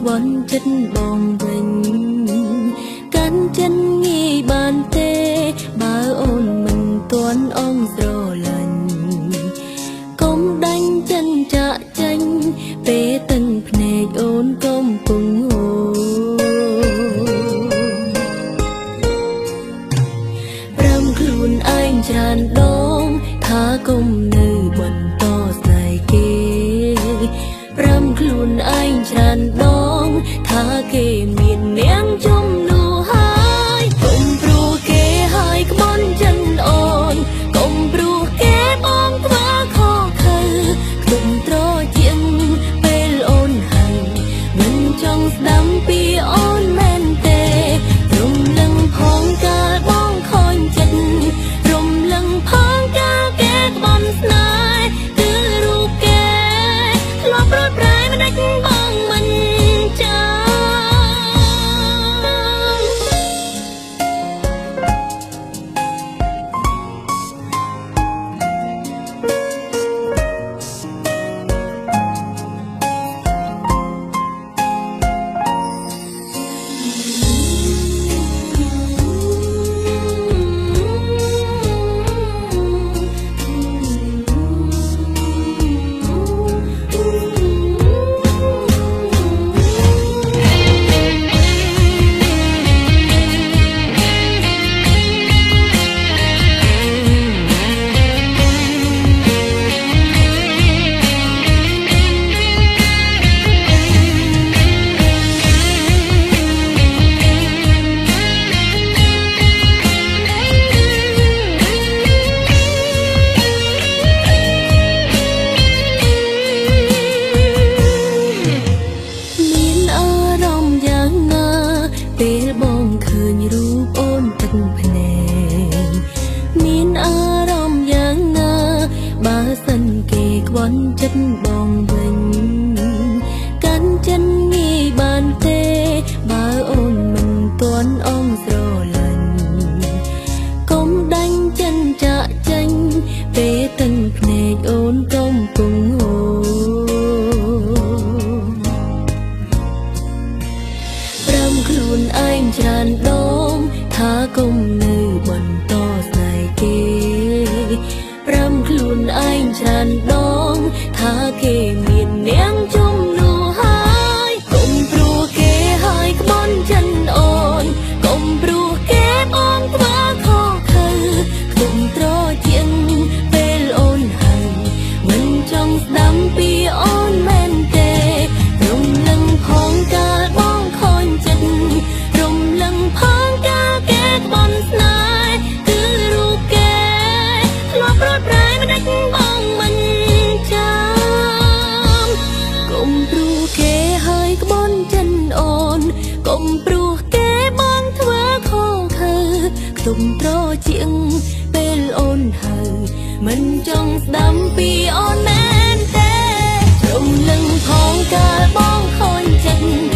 ក្បន់ចិត្តបងវិញកាន់ចិនងាយបានទេបើអូនមិនទាន់អងស្រឡាញ់កុំដាញ់ចិនចាក់ចេញពេលទឹកភ្នែកអូនកំពុងហូរប្រាំខ្លួនឯងច្រើនដងថាគុំនៅបន្តស្នេហ៍គេប្រាំខ្លួនឯងច្រើនដងថាគេមាននាងជំនួសហើយកុំព្រោះគេហើយក្បន់ចិនអូនកុំព្រោះគេបងធ្វើខុសខើទុំត្រជាងពេលអូនហើយមិនចង់ស្ដាំពីអូនមែនទេរំលឹងផងកាលបងខូចចិត្តរំលឹងផងកាលគេក្បន់ស្នេហ៍គឺរូបគេធ្លាប់ប្រត់ប្រែមិនដាច់បងមិនចាំពេលបងឃើញរូបអូនទឹកភ្នែកមានអារម្មណ៍យ៉ាងណាបើសិនគេក្បន់ចិត្តបងវិញកាន់ចិនងាយបានទេបើអូនមិនទាន់អងស្រឡាញ់កុំដាញ់ចិនចាក់ចេញពេលទឹកភ្នែកអូនកំពុងហូរខ្លួនឯងច្រើនដងថាគុំនៅបន្តស្នេហ៍គេប្រាំខ្លួនឯងច្រើនដងថាគេមាននាងជំនួសហើយកុំព្រោះគេហើយក្បន់ចិនអូនកុំព្រោះគេបងធ្វើខុសខើទុំត្រជាងពេលអូនហើយមិនចង់ស្ដាំពីអូនមែនទេរំលឹងផងកាលបងខូចចិត្តរំលឹងផងកាលគេក្បន់ស្នេហ៍គឺរូបគេធ្លាប់ប្រត់ប្រែមិនដាច់បងមិនចាំកុំព្រោះគេហើយក្បន់ចិនអូនកុំព្រោះគេបងធ្វើខុសខើទុំត្រជាងពេលអូនហើយមិនចង់ស្ដាំពីអូនមែនទេរំលឹងផងកាលបងខូចចិត្ត